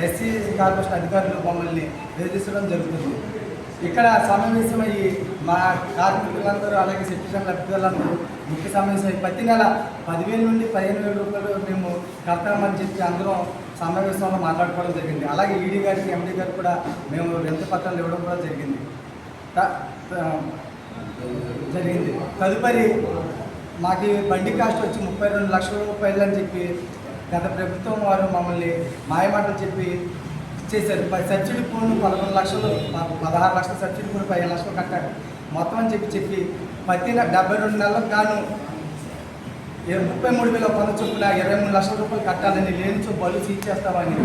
SC corporation అధికారులు మమ్మల్ని వేధించడం జరుగుతుంది. ఇక్కడ సమావేశమయ్యి మా కార్మికులందరూ అలాగే సిటిజన్ లబ్ధిదారులందరూ ముఖ్య సమావేశమై ప్రతి నెల 10,000 నుండి 15,000 రూపాయలు మేము కడతామని చెప్పి అందరం సమావేశంలో మాట్లాడుకోవడం జరిగింది. అలాగే ఈడీ గారికి ఎండీ గారికి కూడా మేము వినతి పత్రాలు ఇవ్వడం కూడా జరిగింది. తదుపరి మాకు బండి కాస్ట్ వచ్చి 32 లక్షల రూపాయలు అని చెప్పి గత ప్రభుత్వం వారు మమ్మల్ని మాయమాటలు చెప్పి చేశారు. సబ్సిడీ పూర్ణ 11 లక్షలు 16 లక్షల సబ్సిడీ పూర్ణ 15 లక్షలు కట్టారు మొత్తం అని చెప్పి ప్రతి 72 నెలలకు గాను 33,000 పన్ను చొప్పున 23 లక్షల రూపాయలు కట్టాలని లేనిచో బళ్ళు సీజ్ చేస్తామని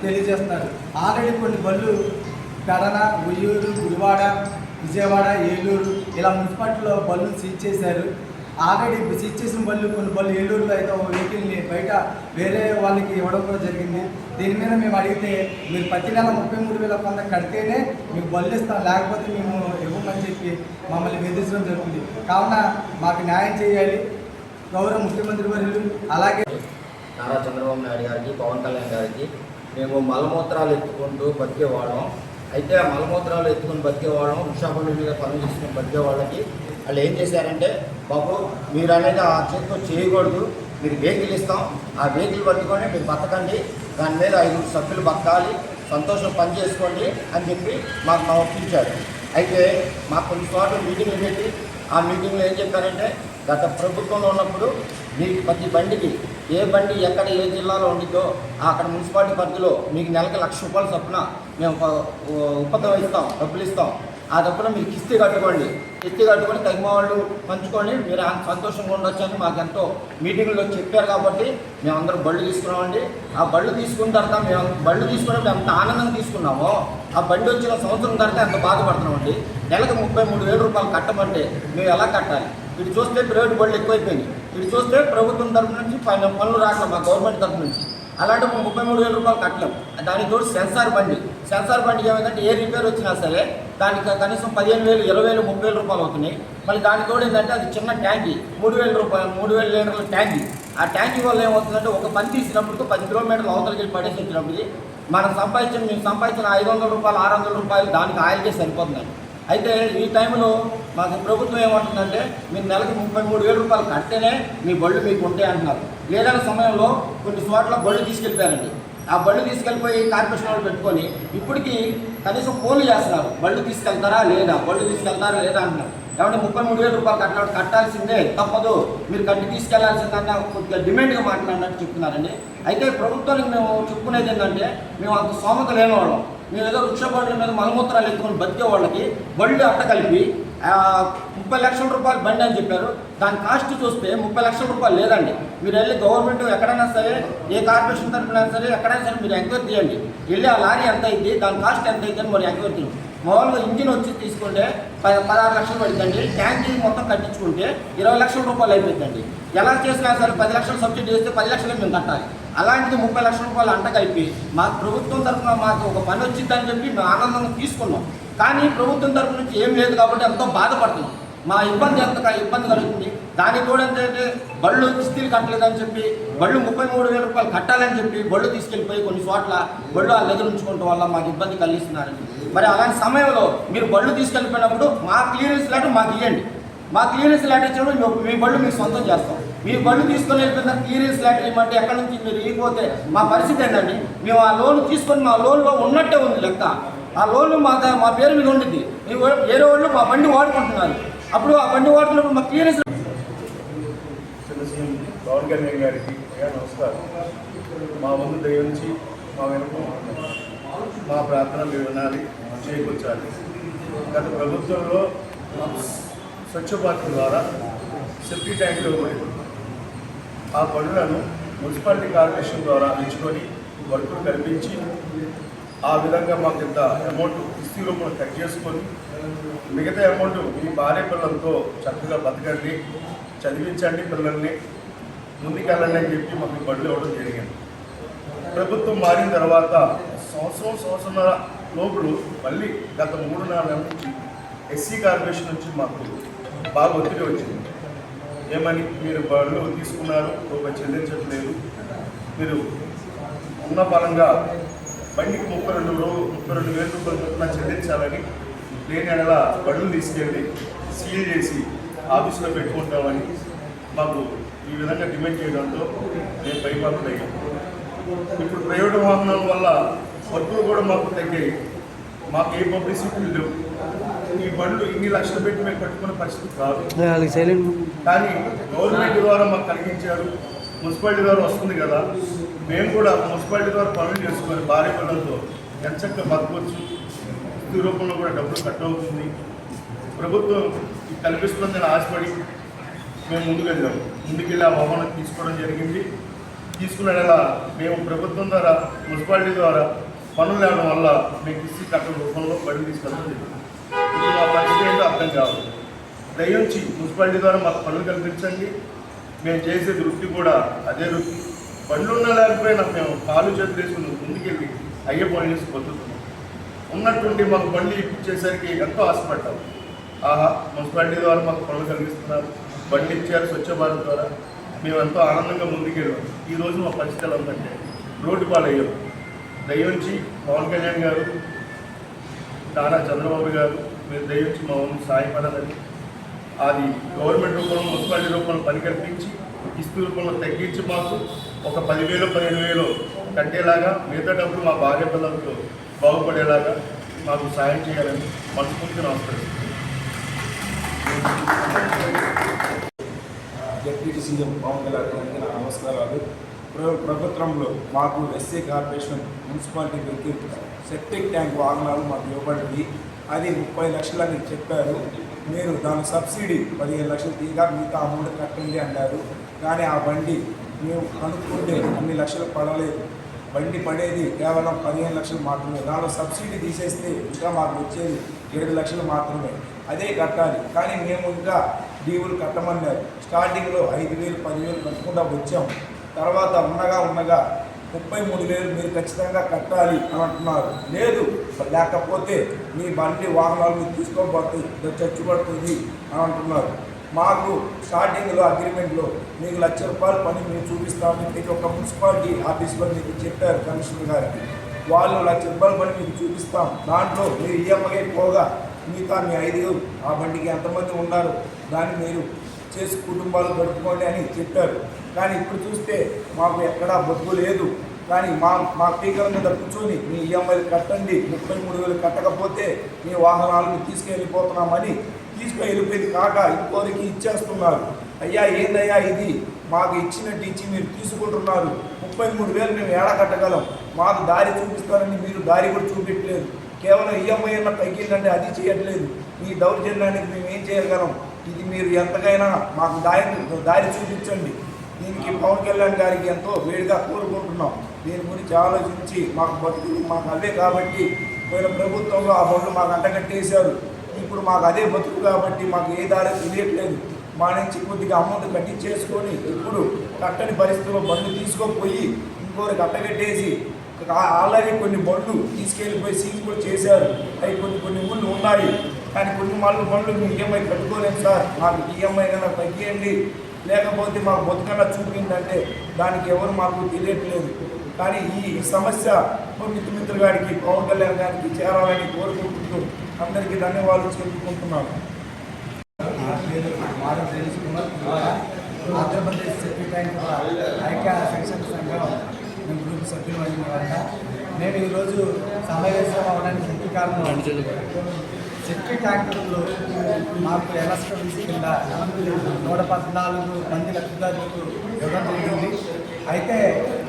తెలియజేస్తున్నారు. ఆల్రెడీ కొన్ని బళ్ళు పెడన, ఉయ్యూరు, గుడివాడ, విజయవాడ, ఏలూరు ఇలా మున్సిపాలిటీలో బళ్ళు సీజ్ చేశారు. ఆల్రెడీ సీజ్ చేసిన కొన్ని బళ్ళు ఏలూరులో అయితే వెహికల్ని బయట వేరే వాళ్ళకి ఇవ్వడం కూడా జరిగింది. దీని మీద మేము అడిగితే మీరు ప్రతి నెల 33,000 పన్ను కడితేనే మీకు బళ్ళు ఇస్తాం, లేకపోతే మేము ఇవ్వమని చెప్పి మమ్మల్ని వేధించడం జరుగుతుంది. కావున మాకు న్యాయం చేయాలి. గౌరవ ముఖ్యమంత్రి వర్యులు అలాగే నారా చంద్రబాబు నాయుడు గారికి, పవన్ కళ్యాణ్ గారికి మేము మలమూత్రాలు ఎత్తుకుంటూ బతికేవాళ్ళం. అయితే ఆ మలమూత్రాలు ఎత్తుకుని బతికేవాళ్ళం, వృక్షాపండు మీద పనులు చేసుకుని బతికే వాళ్ళకి వాళ్ళు ఏం చేశారంటే, బాబు మీరు అనేది ఆ చేతితో చేయకూడదు, మీరు వెహికల్ ఇస్తాం, ఆ వెహికల్ పట్టుకొని మీరు బతకండి, దాని మీద 5 సభ్యులు బతకాలి, సంతోషం పని చేసుకోండి అని చెప్పి మాకు ఒప్పించారు. అయితే మాకు కొన్ని చోట్ల మీటింగ్లు పెట్టి ఆ మీటింగ్లో ఏం చెప్పారంటే, గత ప్రభుత్వంలో ఉన్నప్పుడు మీకు ప్రతి బండికి ఏ బండి ఎక్కడ ఏ జిల్లాలో ఉండిద్దో అక్కడ మున్సిపాలిటీ పరిధిలో మీకు నెలకి 1,00,000 రూపాయలు చొప్పున మేము ఉపకం ఇస్తాం, డబ్బులు ఇస్తాం, ఆ డబ్బులు మీరు కిస్తీ కట్టుకోండి, కిస్తీ కట్టుకొని తగిన వాళ్ళు పంచుకొని మీరు సంతోషంగా ఉండొచ్చు అని మాకు ఎంతో మీటింగ్లో చెప్పారు. కాబట్టి మేమందరం బళ్ళు తీసుకున్నామండి. ఆ బళ్ళు తీసుకున్న తర్వాత మేము బళ్ళు తీసుకున్నప్పుడు ఎంత ఆనందం తీసుకున్నామో, ఆ బండి వచ్చిన సంవత్సరం తర్వాత ఎంత బాధపడుతున్నామండి. నెలకు 33,000 రూపాయలు కట్టమంటే మేము ఎలా కట్టాలి? ఇటు చూస్తే ప్రైవేట్ బళ్ళు ఎక్కువైపోయినాయి, ఇటు చూస్తే ప్రభుత్వం తరఫు నుంచి పనులు రావట్లేదు మా గవర్నమెంట్ తరఫు నుంచి. అలాంటి 33,000 రూపాయలు కట్టలేం. దానికి తోడు సెన్సార్ బండికి ఏమైందంటే ఏ రిపేర్ వచ్చినా సరే దానికి కనీసం 15,000, 20,000, 30,000 రూపాయలు అవుతున్నాయి. మళ్ళీ దానికి తోడు ఏంటంటే అది చిన్న ట్యాంకీ, 3,000 రూపాయలు, 3,000 లీటర్ల ట్యాంకీ. ఆ ట్యాంకీ వల్ల ఏమవుతుందంటే ఒక పని తీసినప్పుడు 10 కిలోమీటర్లు అవతలకి వెళ్ళి పడేసి వచ్చినప్పుడు మేము సంపాదించిన 500 రూపాయలు, 600 రూపాయలు దానికి ఆయిల్కే సరిపోతుందండి. అయితే ఈ టైంలో మాకు ప్రభుత్వం ఏమంటుందంటే, మీరు నెలకు 33,000 రూపాయలు కడితేనే మీ బళ్ళు మీకు ఉంటాయి అంటున్నారు. లేదన్న సమయంలో కొన్ని చోట్ల బళ్ళు తీసుకెళ్ళిపోయారండి. ఆ బళ్ళు తీసుకెళ్ళిపోయి కార్పొరేషన్ వాళ్ళు పెట్టుకొని ఇప్పటికీ కనీసం ఫోన్లు చేస్తున్నారు, బళ్ళు తీసుకెళ్తారా లేదా అంటున్నారు. ఏమంటే 33,000 రూపాయలు కట్టాల్సిందే, తప్పదు, మీరు కట్టి తీసుకెళ్లాల్సిందన్న కొద్దిగా డిమాండ్గా మాట్లాడినట్టు చెప్తున్నారండి. అయితే ప్రభుత్వానికి మేము చెప్పుకునేది ఏంటంటే, మేము అంత స్తోమత లేనివాళ్ళం, మేము ఏదో వృక్షబండ్ల మీద మలమూత్రాలు ఎత్తుకొని బతికే వాళ్ళకి బళ్ళు అట్ట కలిపి 30 లక్షల రూపాయలు బండి అని చెప్పారు. దాని కాస్ట్ చూస్తే 30 లక్షల రూపాయలు లేదండి. మీరు వెళ్ళి గవర్నమెంట్ ఎక్కడైనా సరే, ఏ కార్పొరేషన్ తరఫున సరే ఎక్కడైనా సరే మీరు ఎంక్వైరీ చేయండి, వెళ్ళి ఆ లారీ ఎంత అయింది, దాని కాస్ట్ ఎంత అయింది అని మరి ఎంక్వైరీ చేయండి. మామూలుగా ఇంజిన్ వచ్చి తీసుకుంటే 16 లక్షలు పడుతుందండి. ట్యాంకీ మొత్తం కట్టించుకుంటే 20 లక్షల రూపాయలు అయిపోతుందండి. ఎలా చేసినా సరే 10 లక్షలు సబ్సిడీ చేస్తే 10 లక్షలు మేము కట్టాలి. అలాంటిది 30 లక్షల రూపాయలు అంట కలిపి మాకు ప్రభుత్వం తరఫున మాకు ఒక పని వచ్చిందని చెప్పి మేము ఆనందంగా తీసుకున్నాం. కానీ ప్రభుత్వం తరఫు నుంచి ఏం లేదు కాబట్టి ఎంతో బాధపడుతున్నాం. మా ఇబ్బంది కలుగుతుంది. దానికి కూడా ఏంటంటే బళ్ళు కిస్తీలు కట్టలేదని చెప్పి బళ్ళు 33,000 రూపాయలు కట్టాలని చెప్పి బళ్ళు తీసుకెళ్ళిపోయి కొన్ని చోట్ల బళ్ళు వాళ్ళ దగ్గర ఉంచుకోవడం వల్ల మాకు ఇబ్బంది కలిగిస్తున్నారండి. మరి అలాంటి సమయంలో మీరు బళ్ళు తీసుకెళ్ళిపోయినప్పుడు మా క్లియరెన్స్ లెటర్ మాకు ఇవ్వండి. మా క్లియరెన్స్ లెటర్ ఇచ్చినప్పుడు మీ బళ్ళు మీకు సొంతం చేస్తాం. మీ బళ్ళు తీసుకొని వెళ్ళిపోయిన క్లియరెన్స్ లెటర్ ఇవ్వమంటే ఎక్కడి నుంచి మీరు ఇవ్వకపోతే మా పరిస్థితి ఏంటండి? మేము ఆ లోన్ తీసుకొని మా లోన్లో ఉన్నట్టే ఉంది లెక్క. ఆ లోన్ మా పేరు మీద ఉండిద్ది. వేరే వాళ్ళు మా బండి వాడుకుంటున్నారు. అప్పుడు ఆ బండి వాడుతున్నప్పుడు మా క్లియరెన్స్. పవన్ కళ్యాణ్ గారికి నమస్కారం. మా ముందు దయించి మా వెనుక మా ప్రార్థన మీరు వినాలి, చేకూర్చాలి. గత ప్రభుత్వంలో స్వచ్ఛ భారత్ ద్వారా సెఫ్టీ ట్యాంకులు ఆ పనులను మున్సిపాలిటీ కార్పొరేషన్ ద్వారా ఇచ్చుకొని వర్కులు కల్పించి ఆ విధంగా మాకు ఇంత అమౌంట్ కిస్తీ రూపంలో కట్ చేసుకొని మిగతా అమౌంట్ మీ భార్య పిల్లలతో చక్కగా బతకండి, చదివించండి, పిల్లల్ని ముందుకెళ్ళండి అని చెప్పి మాకు బడులు ఇవ్వడం జరిగింది. ప్రభుత్వం మారిన తర్వాత సంవత్సరంన్నర లోపల మళ్ళీ గత 3-4 నెలల నుంచి ఎస్సీ కార్పొరేషన్ నుంచి మాకు బాగా ఒత్తిడి వచ్చింది. ఏమని, మీరు బళ్ళు తీసుకున్నారు, రూపాయి చెల్లించట్లేదు, మీరు ఉన్న పరంగా బండికి 32,000 రూపాయలు చొప్పున చెల్లించాలని, లేని ఎడల బండ్లు తీసుకెళ్ళి సీల్ చేసి ఆఫీసులో పెట్టుకుంటామని మాకు ఈ విధంగా డిమాండ్ చేయడంతో నేను భయపడలేదు. ఇప్పుడు ప్రైవేట్ వాహనాల వల్ల వర్కులు కూడా మాకు తగ్గాయి. మాకు ఏ పబ్లిసిటీలు లేవు. ఈ బండ్లు ఇన్ని లక్షలు పెట్టి మేము కట్టుకునే పరిస్థితి కాదు. కానీ గవర్నమెంట్ ద్వారా మాకు కలిగించారు. మున్సిపాలిటీ ద్వారా వస్తుంది కదా, మేము కూడా మున్సిపాలిటీ ద్వారా పనులు చేసుకొని భారీ పనులతో ఎంచక్క బతకొచ్చు. ఈ రూపంలో కూడా డబ్బులు కట్ అవుతుంది. ప్రభుత్వం కల్పిస్తుందని ఆశపడి మేము ముందుకెళ్ళి ఆ వాహనం తీసుకోవడం జరిగింది. తీసుకునేలా మేము ప్రభుత్వం ద్వారా మున్సిపాలిటీ ద్వారా పనులు లేవడం వల్ల మేము కిస్తీ కట్టల రూపంలో బండి తీసుకెళ్ళడం జరిగింది. ఇప్పుడు మా పరిస్థితి ఏంటో అర్థం కావాలి. దయించి మున్సిపాలిటీ ద్వారా మాకు పనులు కల్పించండి. మేము చేసే వృత్తి కూడా అదే వృత్తి. బండ్లు ఉన్నా లేకపోయినా మేము కాలు చేతులు వేసుకుని ముందుకెళ్ళి అయ్యే పనులు చేసి పొందుతున్నాం. ఉన్నటువంటి మాకు బండి ఇప్పించేసరికి ఎంతో ఆశపడ్డాం. ఆహా, మున్సిపాలిటీ ద్వారా మాకు పనులు కలిగిస్తున్నారు, బండి ఇచ్చారు స్వచ్ఛ భారత్ ద్వారా, మేము ఎంతో ఆనందంగా ముందుకెళ్ళాం. ఈరోజు మా పరిస్థితులు ఏంటంటే రోడ్డు పాలయ్యాం. దయించి పవన్ కళ్యాణ్ గారు, నారా చంద్రబాబు గారు, మీరు దయించి మా ఊరు సాయపడాలని, అది గవర్నమెంట్ రూపంలో మున్సిపాలిటీ రూపంలో పని కల్పించి కిస్తీ రూపంలో తగ్గించి మాకు ఒక 10,000 15,000 కట్టేలాగా, మిగతా డబ్బులు మా భార్య పిల్లలతో బాగుపడేలాగా మాకు సాయం చేయాలని మనస్ఫూర్తిగా నమస్కరిస్తున్నాను. డిప్యూటీ సీఎం పవన్ కళ్యాణ్ గారికి నా నమస్కారాలు. ప్రభుత్వంలో మాకు SC corporation municipality vehicle septic tank వాహనాలు మాకు ఇవ్వబడింది. అది 30 లక్షలని చెప్పారు. మీరు దాని సబ్సిడీ 15 లక్షలు తీగా మిగతా అమౌంట్ కట్టండి అన్నారు. కానీ ఆ బండి మేము కనుక్కుంటే అన్ని లక్షలు పడలేదు. బండి పడేది కేవలం 15 లక్షలు మాత్రమే. దానిలో సబ్సిడీ తీసేస్తే ఇంకా మాకు వచ్చేది 7 లక్షలు మాత్రమే. అదే కట్టాలి. కానీ మేము ఇంకా డ్యూలు కట్టమన్నారు. స్టార్టింగ్లో 5,000 10,000 కట్టుకుంటా వచ్చాం. తర్వాత ఉన్నగా 33,000 మీరు ఖచ్చితంగా కట్టాలి అని అంటున్నారు. లేదు, లేకపోతే మీ బండి వాహనాలు మీరు తీసుకోబోతుంది, చచ్చుబడుతుంది అని అంటున్నారు. మాకు స్టార్టింగ్లో అగ్రిమెంట్లో మీకు ₹1,00,000 పని మేము చూపిస్తామని ప్రతి ఒక్క మున్సిపాలిటీ ఆఫీస్లో మీకు చెప్పారు కమిషనర్ గారికి. వాళ్ళు ₹1,00,000 పని మీకు చూపిస్తాం, దాంట్లో మీరు ఈఎంఐ పోగా మిగతా మీ 5 ఆ బండికి ఎంతమంది ఉన్నారు దాన్ని మీరు చేసి కుటుంబాలు గడుపుకోండి అని చెప్పారు. కానీ ఇప్పుడు చూస్తే మాకు ఎక్కడా బతుకు లేదు. కానీ మా స్పీకర్ మీద కూర్చొని మీ ఈఎంఐలు కట్టండి, 33,000 కట్టకపోతే మీ వాహనాలను తీసుకెళ్ళిపోతున్నామని తీసుకెళ్ళిపోయింది కాక ఇంకోరికి ఇచ్చేస్తున్నారు. అయ్యా ఏందయ్యా ఇది, మాకు ఇచ్చినట్టు ఇచ్చి మీరు తీసుకుంటున్నారు. 33,000 మేము ఏడా కట్టగలం? మాకు దారి చూపిస్తారని మీరు దారి కూడా చూపించలేదు. కేవలం ఈఎంఐ అన్న తగ్గిందంటే అది చేయట్లేదు. మీ దౌర్జన్యానికి మేము ఏం చేయగలం? ఇది మీరు ఎంతకైనా మాకు దారి చూపించండి. దీనికి పవన్ కళ్యాణ్ గారికి ఎంతో వేడిగా కోరుకుంటున్నాం. దీని గురించి ఆలోచించి మాకు బతుకులు మాకు అవే కాబట్టి పోయిన ప్రభుత్వంలో ఆ బండ్లు మాకు అంటగట్టేశారు. ఇప్పుడు మాకు అదే బతుకు కాబట్టి మాకు ఏ దారి తెలియట్లేదు. మా నుంచి కొద్దిగా అమౌంట్ కట్టించేసుకొని ఇప్పుడు కట్టని పరిస్థితుల్లో బండ్లు తీసుకోపోయి ఇంకోరికి అట్టగట్టేసి ఆల్రెడీ కొన్ని బండ్లు తీసుకెళ్ళిపోయి సీజ్ కూడా చేశారు. అవి కొన్ని ఊళ్ళు ఉన్నాయి. కానీ కొన్ని బండ్లు మీ ఈఎంఐ కట్టుకోలేము సార్, మాకు ఈఎంఐ కన్నా తగ్గియండి, లేకపోతే మాకు బతుకన్నా చూపిందంటే దానికి ఎవరు మాకు తెలియట్లేదు. కానీ ఈ సమస్య మిత్రుల గారికి పవన్ కళ్యాణ్ గారికి చేరాలని కోరుకుంటూ అందరికీ ధన్యవాదాలు చెప్పుకుంటున్నాను. ఆంధ్రప్రదేశ్ సెప్టిక్ ట్యాంక్ ఐక్య సెక్షన్ సంఘం మేము గ్రూప్ సభ్యులు అయిన వల్ల మేము ఈరోజు సమావేశం అవడానికి ముఖ్య కారణం సెప్టిక్ ట్యాంకులు మాకు ఎన్ఎస్డబ్ల్యూసీ కింద 114 మంది లబ్ధిదారులకు ఇవ్వడం జరిగింది. అయితే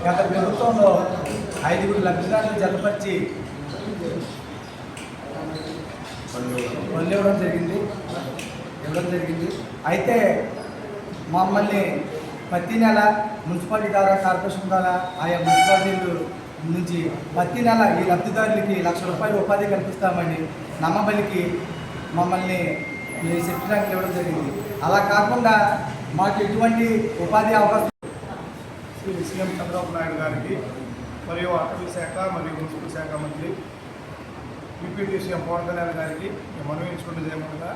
గత ప్రభుత్వంలో 5 లబ్ధిదారులు జతపరిచి ఇవ్వడం జరిగింది. అయితే మమ్మల్ని ప్రతి నెల మున్సిపాలిటీ ద్వారా కార్పొరేషన్ ద్వారా ఆయా మున్సిపాలిటీలు నుంచి ప్రతి నెల ఈ లబ్ధిదారులకి ₹1,00,000 ఉపాధి కల్పిస్తామని నమ్మబలికి మమ్మల్ని ఈ సెప్టిక్ ట్యాంకులు ఇవ్వడం జరిగింది. అలా కాకుండా మాకు ఎటువంటి ఉపాధి అవకాశం శ్రీ సీఎం చంద్రబాబు నాయుడు గారికి మరియు అటవీ శాఖ మరియు మున్సిపల్ శాఖ మంత్రి డిప్యూటీ సీఎం పవన్ కళ్యాణ్ గారికి మనవించుకున్నది ఏమనగా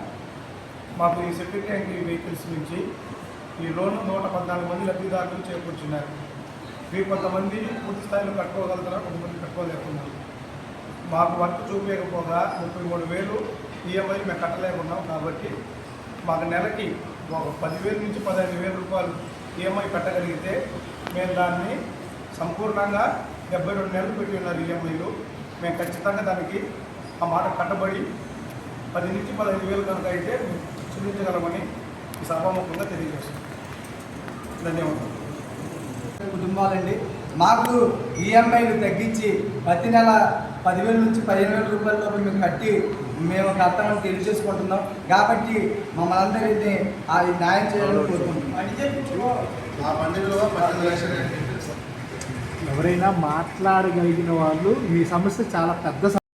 మాకు ఈ సెప్టిక్ ట్యాంక్ వెహికల్స్ నుంచి ఈ లోన్ 114 మంది లబ్ధిదారులు చేకూర్చున్నారు. కొంతమంది పూర్తి స్థాయిలో కట్టుకోగలుగుతారు, కొంతమంది కట్టుకోలేకున్నారు. మాకు వర్క్ చూపించకపోగా 33,000 ఈఎంఐలు మేము కట్టలేకున్నాం. కాబట్టి మాకు నెలకి ఒక 10,000 నుంచి 15,000 రూపాయలు ఈఎంఐ కట్టగలిగితే మేము దాన్ని సంపూర్ణంగా 72 నెలలు పెట్టి ఉన్నారు ఈఎంఐలు. మేము ఖచ్చితంగా దానికి ఆ మాట కట్టబడి 10 నుంచి 15,000 కనుక అయితే చెల్లించగలమని ఈ సభాముఖంగా తెలియజేస్తున్నాం. ధన్యవాదాలు. కుటుంబాలండి మాకు ఈఎంఐలు తగ్గించి ప్రతి నెల 10,000 నుంచి 15,000 రూపాయల లోపు మేము కట్టి మేము కడతామని తెలియజేసుకుంటున్నాం. కాబట్టి మమ్మల్ని అందరినీ అది న్యాయం చేయాలని కోరుకుంటున్నాం. ఆ పండుగలో 18 లక్షలు. ఎవరైనా మాట్లాడగలిగిన వాళ్ళు మీ సమస్య చాలా పెద్ద